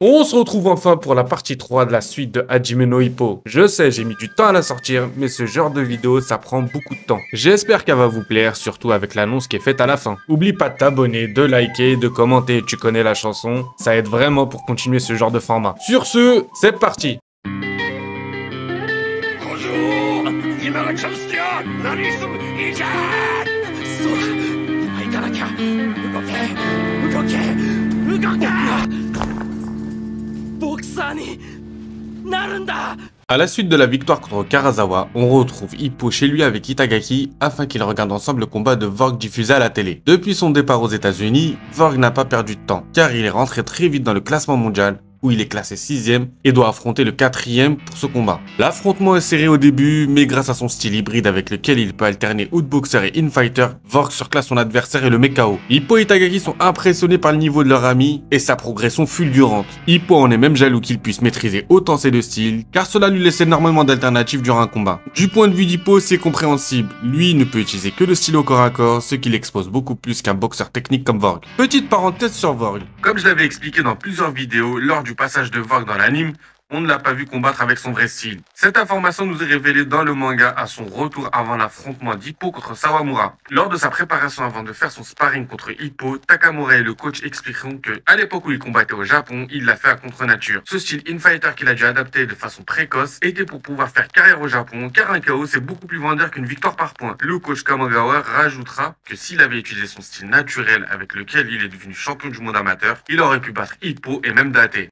On se retrouve enfin pour la partie 3 de la suite de Hajime no Ippo. Je sais, j'ai mis du temps à la sortir, mais ce genre de vidéo, ça prend beaucoup de temps. J'espère qu'elle va vous plaire, surtout avec l'annonce qui est faite à la fin. Oublie pas de t'abonner, de liker, de commenter, tu connais la chanson. Ça aide vraiment pour continuer ce genre de format. Sur ce, c'est parti. À la suite de la victoire contre Karazawa, on retrouve Ippo chez lui avec Itagaki afin qu'ils regardent ensemble le combat de Vorg diffusé à la télé. Depuis son départ aux États-Unis, Vorg n'a pas perdu de temps car il est rentré très vite dans le classement mondial où il est classé 6ème et doit affronter le 4ème pour ce combat. L'affrontement est serré au début, mais grâce à son style hybride avec lequel il peut alterner outboxer et infighter, Vorg surclasse son adversaire et le met KO. Ippo et Itagaki sont impressionnés par le niveau de leur ami et sa progression fulgurante. Ippo en est même jaloux qu'il puisse maîtriser autant ces deux styles, car cela lui laisse énormément d'alternatives durant un combat. Du point de vue d'Ippo, c'est compréhensible. Lui ne peut utiliser que le style au corps à corps, ce qui l'expose beaucoup plus qu'un boxeur technique comme Vorg. Petite parenthèse sur Vorg. Comme je l'avais expliqué dans plusieurs vidéos, lors du passage de Vorg dans l'anime, on ne l'a pas vu combattre avec son vrai style. Cette information nous est révélée dans le manga à son retour avant l'affrontement d'Ippo contre Sawamura. Lors de sa préparation avant de faire son sparring contre Ippo, Takamura et le coach expliqueront que, à l'époque où il combattait au Japon, il l'a fait à contre-nature. Ce style infighter qu'il a dû adapter de façon précoce était pour pouvoir faire carrière au Japon, car un KO c'est beaucoup plus vendeur qu'une victoire par points. Le coach Kamagawa rajoutera que s'il avait utilisé son style naturel avec lequel il est devenu champion du monde amateur, il aurait pu battre Ippo et même Date.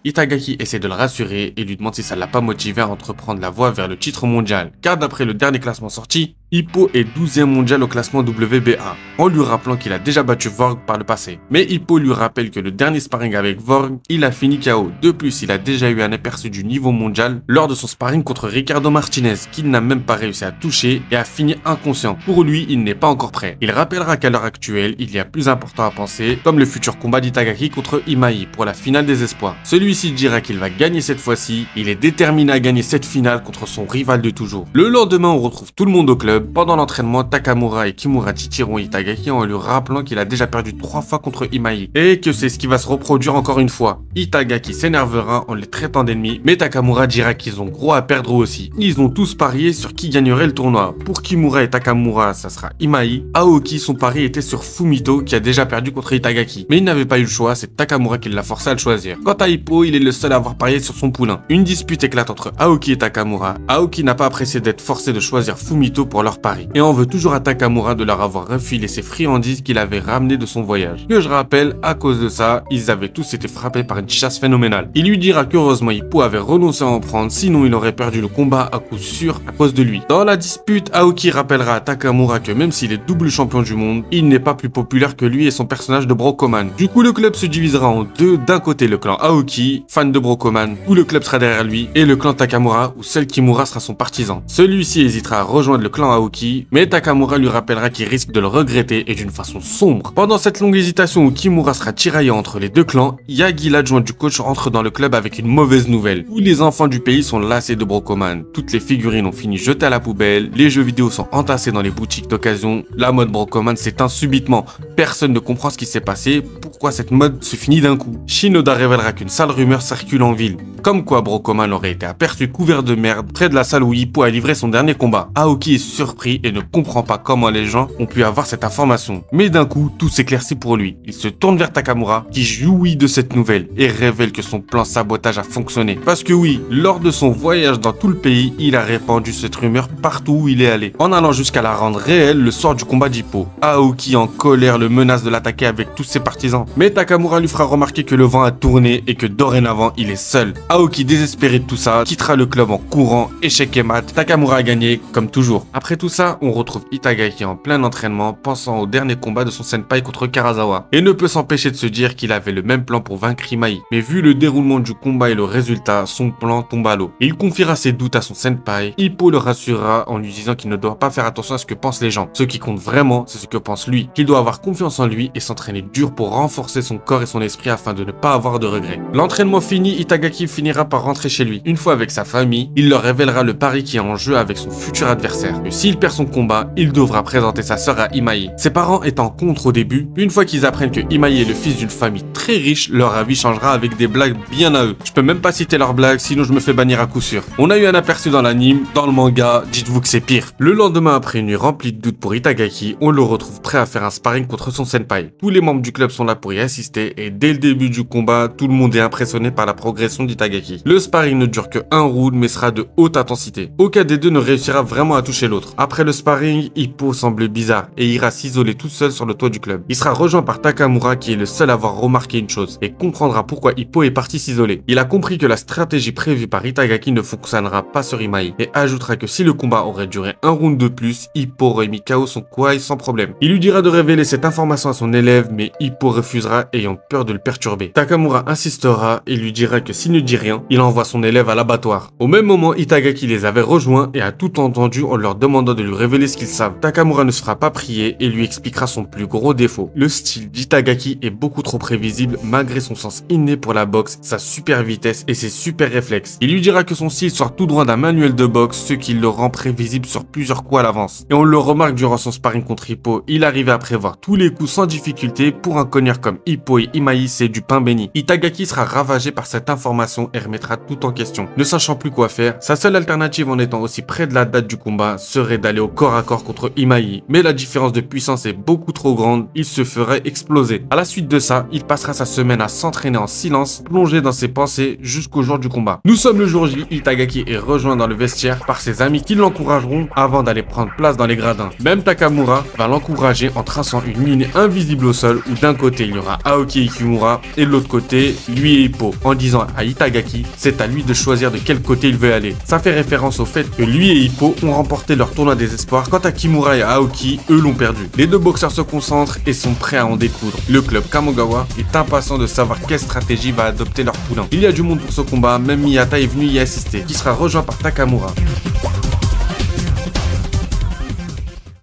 Itagaki essaie de le rassurer et lui demande si ça l'a pas motivé à entreprendre la voie vers le titre mondial. Car d'après le dernier classement sorti, Ippo est 12e mondial au classement WBA, en lui rappelant qu'il a déjà battu Vorg par le passé. Mais Ippo lui rappelle que le dernier sparring avec Vorg, il a fini KO. De plus, il a déjà eu un aperçu du niveau mondial lors de son sparring contre Ricardo Martinez, qu'il n'a même pas réussi à toucher et a fini inconscient. Pour lui, il n'est pas encore prêt. Il rappellera qu'à l'heure actuelle, il y a plus important à penser, comme le futur combat d'Itagaki contre Imai pour la finale des espoirs. Celui-ci dira qu'il va gagner cette fois-ci, il est déterminé à gagner cette finale contre son rival de toujours. Le lendemain, on retrouve tout le monde au club. Pendant l'entraînement, Takamura et Kimura titiront Itagaki en lui rappelant qu'il a déjà perdu 3 fois contre Imai et que c'est ce qui va se reproduire encore une fois. Itagaki s'énervera en les traitant d'ennemis, mais Takamura dira qu'ils ont gros à perdre aussi. Ils ont tous parié sur qui gagnerait le tournoi. Pour Kimura et Takamura, ça sera Imai. Aoki, son pari était sur Fumito qui a déjà perdu contre Itagaki. Mais il n'avait pas eu le choix, c'est Takamura qui l'a forcé à le choisir. Quant à Ippo, il est le seul à avoir parié sur son poulain. Une dispute éclate entre Aoki et Takamura. Aoki n'a pas apprécié d'être forcé de choisir Fumito pour leur pari. Et on veut toujours à Takamura de leur avoir refilé ses friandises qu'il avait ramenées de son voyage. Que je rappelle, à cause de ça, ils avaient tous été frappés par une chasse phénoménale. Il lui dira qu'heureusement Ippo avait renoncé à en prendre, sinon il aurait perdu le combat à coup sûr à cause de lui. Dans la dispute, Aoki rappellera à Takamura que même s'il est double champion du monde, il n'est pas plus populaire que lui et son personnage de Brokoman. Du coup, le club se divisera en deux. D'un côté, le clan Aoki, fan de Brokoman, où le club sera derrière lui, et le clan Takamura, où seul Kimura sera son partisan. Celui-ci hésitera à rejoindre le clan Aoki, mais Takamura lui rappellera qu'il risque de le regretter et d'une façon sombre. Pendant cette longue hésitation où Kimura sera tiraillé entre les deux clans, Yagi, l'adjoint du coach, entre dans le club avec une mauvaise nouvelle. Tous les enfants du pays sont lassés de Brokoman. Toutes les figurines ont fini jetées à la poubelle, les jeux vidéo sont entassés dans les boutiques d'occasion, la mode Brokoman s'éteint subitement. Personne ne comprend ce qui s'est passé, pourquoi cette mode se finit d'un coup. Shinoda révélera qu'une sale rumeur circule en ville, comme quoi Brokoman aurait été aperçu couvert de merde près de la salle où Ippo a livré son dernier combat. Aoki est surpris et ne comprend pas comment les gens ont pu avoir cette information. Mais d'un coup, tout s'éclaircit pour lui. Il se tourne vers Takamura, qui jouit de cette nouvelle et révèle que son plan sabotage a fonctionné. Parce que oui, lors de son voyage dans tout le pays, il a répandu cette rumeur partout où il est allé, en allant jusqu'à la rendre réelle le soir du combat d'Ippo. Aoki, en colère, le menace de l'attaquer avec tous ses partisans. Mais Takamura lui fera remarquer que le vent a tourné et que dorénavant, il est seul. Aoki, désespéré de tout ça, quittera le club en courant, échec et mat. Takamura a gagné, comme toujours. Après tout ça, on retrouve Itagaki en plein entraînement, pensant au dernier combat de son senpai contre Karazawa, et ne peut s'empêcher de se dire qu'il avait le même plan pour vaincre Imai. Mais vu le déroulement du combat et le résultat, son plan tombe à l'eau. Il confiera ses doutes à son senpai. Ippo le rassurera en lui disant qu'il ne doit pas faire attention à ce que pensent les gens. Ce qui compte vraiment, c'est ce que pense lui, qu'il doit avoir confiance en lui et s'entraîner dur pour renforcer son corps et son esprit afin de ne pas avoir de regrets. L'entraînement fini, Itagaki finira par rentrer chez lui. Une fois avec sa famille, il leur révélera le pari qui est en jeu avec son futur adversaire. Que s'il perd son combat, il devra présenter sa sœur à Imai. Ses parents étant contre au début, une fois qu'ils apprennent que Imai est le fils d'une famille très riche, leur avis changera avec des blagues bien à eux. Je peux même pas citer leurs blagues, sinon je me fais bannir à coup sûr. On a eu un aperçu dans l'anime, dans le manga, dites-vous que c'est pire. Le lendemain, après une nuit remplie de doutes pour Itagaki, on le retrouve prêt à faire un sparring contre son senpai. Tous les membres du club sont là pour y assister et dès le début du combat, tout le monde est impressionné par la progression d'Itagaki. Le sparring ne dure que un round mais sera de haute intensité. Aucun des deux ne réussira vraiment à toucher l'autre. Après le sparring, Hippo semble bizarre et ira s'isoler tout seul sur le toit du club. Il sera rejoint par Takamura qui est le seul à avoir remarqué une chose et comprendra pourquoi Hippo est parti s'isoler. Il a compris que la stratégie prévue par Itagaki ne fonctionnera pas sur Imai et ajoutera que si le combat aurait duré un round de plus, Hippo aurait mis KO son Kouai sans problème. Il lui dira de révéler cette information à son élève mais Hippo refusera ayant peur de le perturber. Takamura insistera et lui dira que s'il ne dit rien, il envoie son élève à l'abattoir. Au même moment, Itagaki les avait rejoints et a tout entendu en leur demandant de lui révéler ce qu'ils savent. Takamura ne se fera pas prier et lui expliquera son plus gros défaut. Le style d'Itagaki est beaucoup trop prévisible malgré son sens inné pour la boxe, sa super vitesse et ses super réflexes. Il lui dira que son style sort tout droit d'un manuel de boxe, ce qui le rend prévisible sur plusieurs coups à l'avance. Et on le remarque durant son sparring contre Hippo, il arrivait à prévoir tous les coups sans difficulté. Pour un cogneur comme Hippo et Imai, c'est du pain béni. Itagaki sera ravagé par cette information et remettra tout en question. Ne sachant plus quoi faire, sa seule alternative en étant aussi près de la date du combat serait d'aller au corps à corps contre Imai. Mais la différence de puissance est beaucoup trop grande, il se ferait exploser. À la suite de ça, il passera sa semaine à s'entraîner en silence, plongé dans ses pensées jusqu'au jour du combat. Nous sommes le jour J, Itagaki est rejoint dans le vestiaire par ses amis qui l'encourageront avant d'aller prendre place dans les gradins. Même Takamura va l'encourager en traçant une ligne invisible au sol où d'un côté il y aura Aoki et Kimura et de l'autre côté lui et Hippo, en disant à Itagaki c'est à lui de choisir de quel côté il veut aller. Ça fait référence au fait que lui et Hippo ont remporté leur tournoi des espoirs, quant à Kimura et Aoki, eux l'ont perdu. Les deux boxeurs se concentrent et sont prêts à en découdre. Le club Kamogawa est impatient de savoir quelle stratégie va adopter leur poulain. Il y a du monde pour ce combat, même Miyata est venu y assister, qui sera rejoint par Takamura.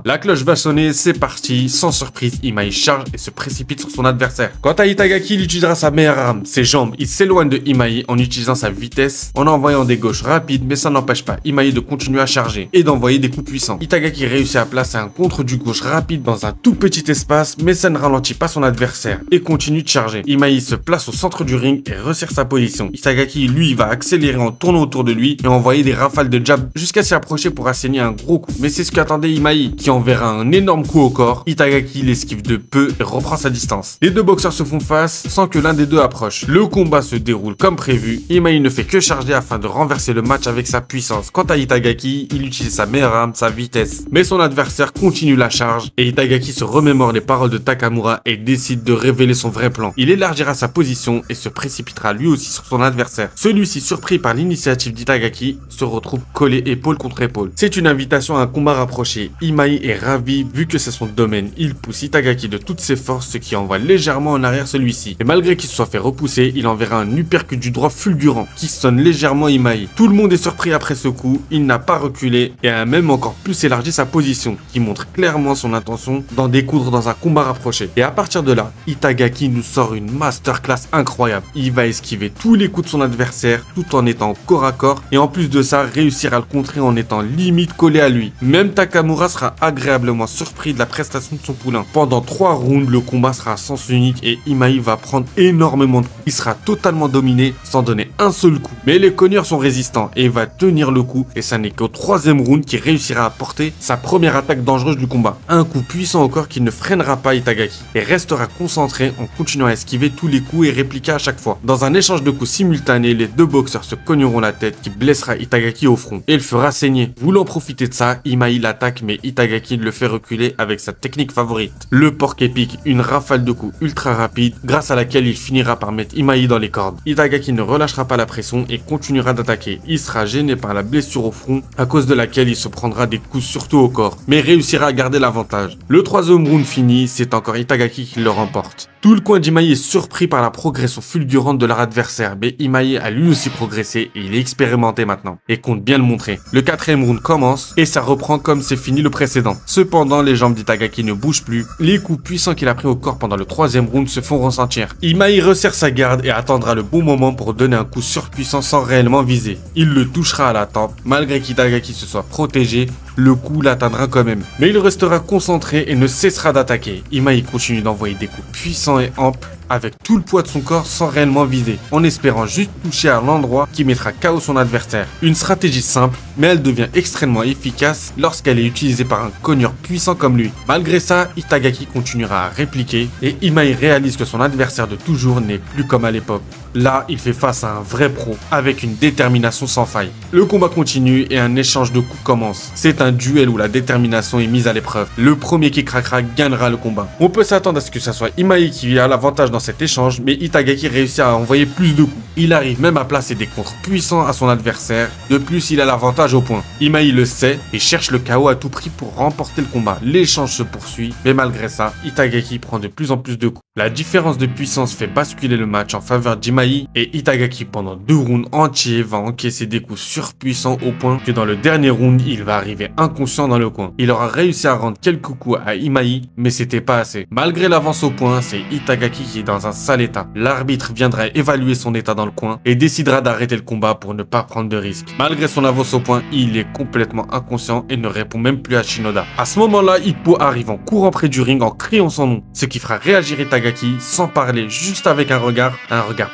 La cloche va sonner, c'est parti. Sans surprise, Imai charge et se précipite sur son adversaire. Quant à Itagaki, il utilisera sa meilleure arme, ses jambes. Il s'éloigne de Imai en utilisant sa vitesse, en envoyant des gauches rapides, mais ça n'empêche pas Imai de continuer à charger et d'envoyer des coups puissants. Itagaki réussit à placer un contre du gauche rapide dans un tout petit espace, mais ça ne ralentit pas son adversaire et continue de charger. Imai se place au centre du ring et resserre sa position. Itagaki, lui, va accélérer en tournant autour de lui et envoyer des rafales de jab jusqu'à s'y approcher pour asséner un gros coup. Mais c'est ce qu'attendait Imai, qui enverra un énorme coup au corps. Itagaki l'esquive de peu et reprend sa distance. Les deux boxeurs se font face sans que l'un des deux approche. Le combat se déroule comme prévu. Imai ne fait que charger afin de renverser le match avec sa puissance. Quant à Itagaki, il utilise sa meilleure arme, sa vitesse. Mais son adversaire continue la charge et Itagaki se remémore les paroles de Takamura et décide de révéler son vrai plan. Il élargira sa position et se précipitera lui aussi sur son adversaire. Celui-ci, surpris par l'initiative d'Itagaki, se retrouve collé épaule contre épaule. C'est une invitation à un combat rapproché. Imai est ravi vu que c'est son domaine. Il pousse Itagaki de toutes ses forces, ce qui envoie légèrement en arrière celui-ci. Et malgré qu'il se soit fait repousser, il enverra un uppercut du droit fulgurant qui sonne légèrement Imai. Tout le monde est surpris après ce coup, il n'a pas reculé et a même encore plus élargi sa position, qui montre clairement son intention d'en découdre dans un combat rapproché. Et à partir de là, Itagaki nous sort une masterclass incroyable. Il va esquiver tous les coups de son adversaire tout en étant corps à corps et en plus de ça, réussir à le contrer en étant limite collé à lui. Même Takamura sera agréablement surpris de la prestation de son poulain. Pendant 3 rounds, le combat sera à sens unique et Imai va prendre énormément de coups. Il sera totalement dominé sans donner un seul coup. Mais les cogneurs sont résistants et il va tenir le coup et ça n'est qu'au 3e round qu'il réussira à porter sa première attaque dangereuse du combat. Un coup puissant au corps qui ne freinera pas Itagaki et restera concentré en continuant à esquiver tous les coups et répliquer à chaque fois. Dans un échange de coups simultanés, les deux boxeurs se cogneront la tête qui blessera Itagaki au front et le fera saigner. Voulant profiter de ça, Imai l'attaque mais Itagaki le fait reculer avec sa technique favorite. Le porc épique, une rafale de coups ultra rapide grâce à laquelle il finira par mettre Imai dans les cordes. Itagaki ne relâchera pas la pression et continuera d'attaquer. Il sera gêné par la blessure au front à cause de laquelle il se prendra des coups surtout au corps, mais réussira à garder l'avantage. Le 3e round fini, c'est encore Itagaki qui le remporte. Tout le coin d'Imai est surpris par la progression fulgurante de leur adversaire, mais Imai a lui aussi progressé et il est expérimenté maintenant et compte bien le montrer. Le 4e round commence et ça reprend comme c'est fini le précédent. Cependant, les jambes d'Itagaki ne bougent plus. Les coups puissants qu'il a pris au corps pendant le 3e round se font ressentir. Imai resserre sa garde et attendra le bon moment pour donner un coup surpuissant sans réellement viser. Il le touchera à la tempe. Malgré qu'Itagaki se soit protégé, le coup l'atteindra quand même. Mais il restera concentré et ne cessera d'attaquer. Imai continue d'envoyer des coups puissants et amples avec tout le poids de son corps sans réellement viser, en espérant juste toucher à l'endroit qui mettra KO son adversaire. Une stratégie simple, mais elle devient extrêmement efficace lorsqu'elle est utilisée par un cogneur puissant comme lui. Malgré ça, Itagaki continuera à répliquer et Imai réalise que son adversaire de toujours n'est plus comme à l'époque. Là, il fait face à un vrai pro, avec une détermination sans faille. Le combat continue et un échange de coups commence. C'est un duel où la détermination est mise à l'épreuve. Le premier qui craquera gagnera le combat. On peut s'attendre à ce que ce soit Imai qui a l'avantage dans cet échange, mais Itagaki réussit à envoyer plus de coups. Il arrive même à placer des contres puissants à son adversaire. De plus, il a l'avantage au point. Imai le sait et cherche le KO à tout prix pour remporter le combat. L'échange se poursuit, mais malgré ça, Itagaki prend de plus en plus de coups. La différence de puissance fait basculer le match en faveur d'Imai et Itagaki pendant 2 rounds entiers va encaisser des coups surpuissants au point que dans le dernier round, il va arriver inconscient dans le coin. Il aura réussi à rendre quelques coups à Imai, mais c'était pas assez. Malgré l'avance au point, c'est Itagaki qui est dans un sale état. L'arbitre viendra évaluer son état dans le coin et décidera d'arrêter le combat pour ne pas prendre de risques. Malgré son avance au point, il est complètement inconscient et ne répond même plus à Shinoda. À ce moment-là, Ippo arrive en courant près du ring en criant son nom, ce qui fera réagir Itagaki sans parler, juste avec un regard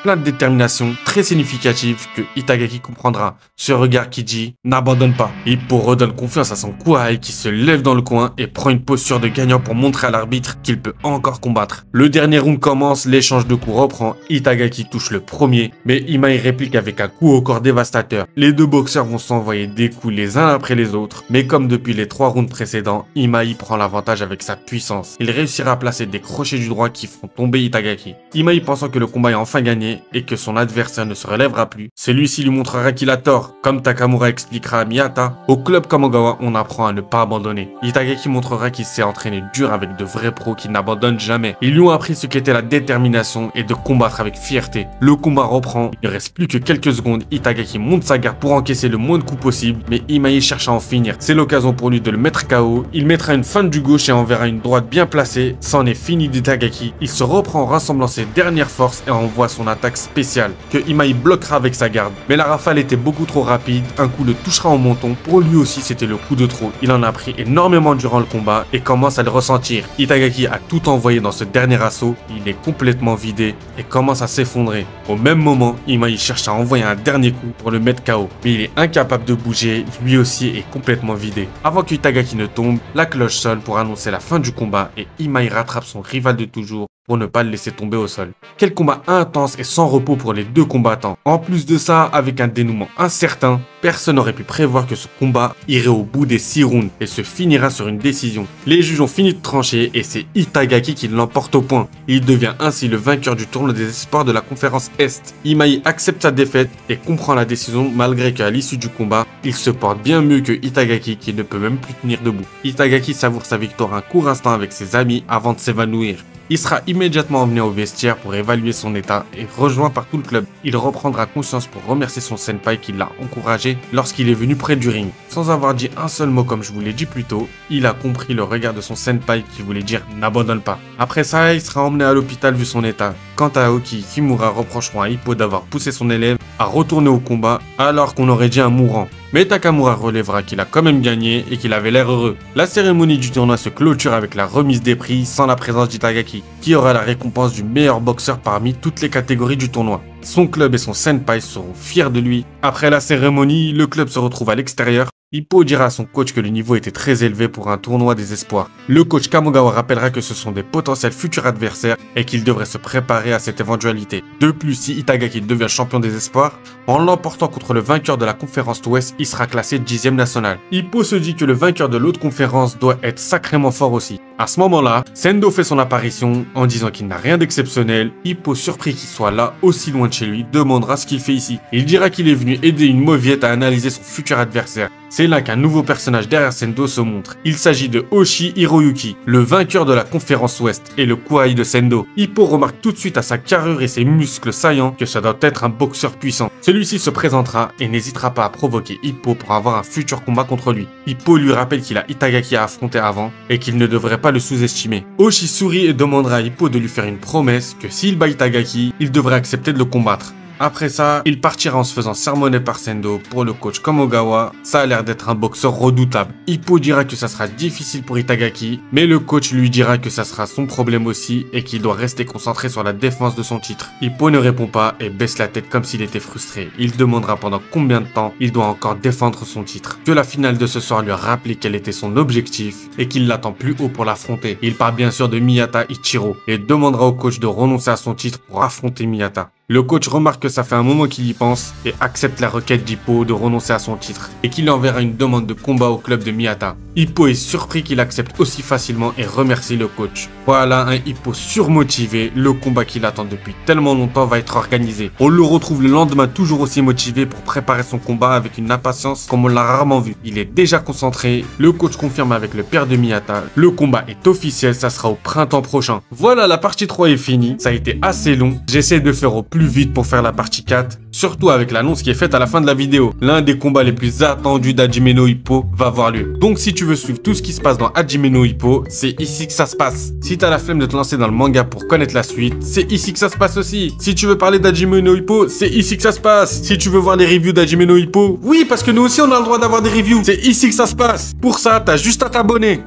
plein de détermination, très significatif que Itagaki comprendra. Ce regard qui dit « n'abandonne pas ». Ippo redonne confiance à son Kouai qui se lève dans le coin et prend une posture de gagnant pour montrer à l'arbitre qu'il peut encore combattre. Le dernier round commence, l'échange de coups reprend, Itagaki touche le premier, mais Imai réplique avec un coup au corps dévastateur. Les deux boxeurs vont s'envoyer des coups les uns après les autres, mais comme depuis les 3 rounds précédents, Imai prend l'avantage avec sa puissance. Il réussira à placer des crochets du droit qui font tomber Itagaki. Imai pensant que le combat est enfin gagné et que son adversaire ne se relèvera plus, celui-ci lui montrera qu'il a tort. Comme Takamura expliquera à Miyata, au club Kamogawa, on apprend à ne pas abandonner. Itagaki montrera qu'il s'est entraîné dur avec de vrais pros qui n'abandonnent jamais. Ils lui ont appris ce qu'était la détermination et de combattre avec fierté. Le combat reprend, il ne reste plus que quelques secondes, Itagaki monte sa garde pour encaisser le moins de coups possible, mais Imai cherche à en finir. C'est l'occasion pour lui de le mettre KO, il mettra une feinte du gauche et enverra une droite bien placée, c'en est fini d'Itagaki. Il se reprend en rassemblant ses dernières forces et envoie son attaque spéciale, que Imai bloquera avec sa garde. Mais la rafale était beaucoup trop rapide, un coup le touchera au menton, pour lui aussi c'était le coup de trop. Il en a pris énormément durant le combat et commence à le ressentir. Itagaki a tout envoyé dans ce dernier assaut, il est complètement vidé et commence à s'effondrer. Au même moment, Imai cherche à envoyer un dernier coup pour le mettre KO, mais il est incapable de bouger, lui aussi est complètement vidé. Avant que Itagaki ne tombe, la cloche sonne pour annoncer la fin du combat et Imai rattrape son rival de toujours pour ne pas le laisser tomber au sol. Quel combat intense et sans repos pour les deux combattants. En plus de ça, avec un dénouement incertain, personne n'aurait pu prévoir que ce combat irait au bout des 6 rounds et se finira sur une décision. Les juges ont fini de trancher et c'est Itagaki qui l'emporte au point. Il devient ainsi le vainqueur du tournoi des espoirs de la conférence Est. Imai accepte sa défaite et comprend la décision malgré qu'à l'issue du combat, il se porte bien mieux que Itagaki qui ne peut même plus tenir debout. Itagaki savoure sa victoire un court instant avec ses amis avant de s'évanouir. Il sera immédiatement emmené au vestiaire pour évaluer son état et rejoint par tout le club. Il reprendra conscience pour remercier son senpai qui l'a encouragé lorsqu'il est venu près du ring. Sans avoir dit un seul mot comme je vous l'ai dit plus tôt, il a compris le regard de son senpai qui voulait dire « n'abandonne pas ». Après ça, il sera emmené à l'hôpital vu son état. Quant à Aoki et Kimura reprocheront à Ippo d'avoir poussé son élève à retourner au combat alors qu'on aurait dit un mourant. Mais Takamura relèvera qu'il a quand même gagné et qu'il avait l'air heureux. La cérémonie du tournoi se clôture avec la remise des prix sans la présence d'Itagaki, qui aura la récompense du meilleur boxeur parmi toutes les catégories du tournoi. Son club et son senpai seront fiers de lui. Après la cérémonie, le club se retrouve à l'extérieur. Ippo dira à son coach que le niveau était très élevé pour un tournoi des espoirs. Le coach Kamogawa rappellera que ce sont des potentiels futurs adversaires et qu'il devrait se préparer à cette éventualité. De plus, si Itagaki devient champion des espoirs, en l'emportant contre le vainqueur de la conférence Ouest, il sera classé 10e national. Ippo se dit que le vainqueur de l'autre conférence doit être sacrément fort aussi. À ce moment-là, Sendo fait son apparition en disant qu'il n'a rien d'exceptionnel. Ippo, surpris qu'il soit là aussi loin de chez lui, demandera ce qu'il fait ici. Il dira qu'il est venu aider une mauviette à analyser son futur adversaire. C'est là qu'un nouveau personnage derrière Sendo se montre. Il s'agit de Hoshi Hiroyuki, le vainqueur de la conférence Ouest et le Kouai de Sendo. Ippo remarque tout de suite à sa carrure et ses muscles saillants que ça doit être un boxeur puissant. Celui-ci se présentera et n'hésitera pas à provoquer Ippo pour avoir un futur combat contre lui. Ippo lui rappelle qu'il a Itagaki à affronter avant et qu'il ne devrait pas le sous-estimer. Hoshi sourit et demandera à Ippo de lui faire une promesse que s'il bat Itagaki, il devrait accepter de le combattre. Après ça, il partira en se faisant sermonner par Sendo. Pour le coach Kamogawa, ça a l'air d'être un boxeur redoutable. Hippo dira que ça sera difficile pour Itagaki, mais le coach lui dira que ça sera son problème aussi et qu'il doit rester concentré sur la défense de son titre. Hippo ne répond pas et baisse la tête comme s'il était frustré. Il demandera pendant combien de temps il doit encore défendre son titre. Que la finale de ce soir lui a rappelé quel était son objectif et qu'il l'attend plus haut pour l'affronter. Il parle bien sûr de Miyata Ichiro et demandera au coach de renoncer à son titre pour affronter Miyata. Le coach remarque que ça fait un moment qu'il y pense et accepte la requête d'Hippo de renoncer à son titre et qu'il enverra une demande de combat au club de Miyata. Hippo est surpris qu'il accepte aussi facilement et remercie le coach. Voilà un Hippo surmotivé, le combat qu'il attend depuis tellement longtemps va être organisé. On le retrouve le lendemain toujours aussi motivé pour préparer son combat avec une impatience comme on l'a rarement vu. Il est déjà concentré, le coach confirme avec le père de Miyata, le combat est officiel, ça sera au printemps prochain. Voilà, la partie 3 est finie, ça a été assez long, j'essaie de faire au plus vite pour faire la partie 4, surtout avec l'annonce qui est faite à la fin de la vidéo. L'un des combats les plus attendus d'Hajime no Ippo va avoir lieu. Donc si tu veux suivre tout ce qui se passe dans Hajime no Ippo, c'est ici que ça se passe. Si t'as la flemme de te lancer dans le manga pour connaître la suite, c'est ici que ça se passe aussi. Si tu veux parler d'Hajime no Ippo, c'est ici que ça se passe. Si tu veux voir les reviews d'Hajime no Ippo, oui, parce que nous aussi on a le droit d'avoir des reviews, c'est ici que ça se passe. Pour ça, t'as juste à t'abonner.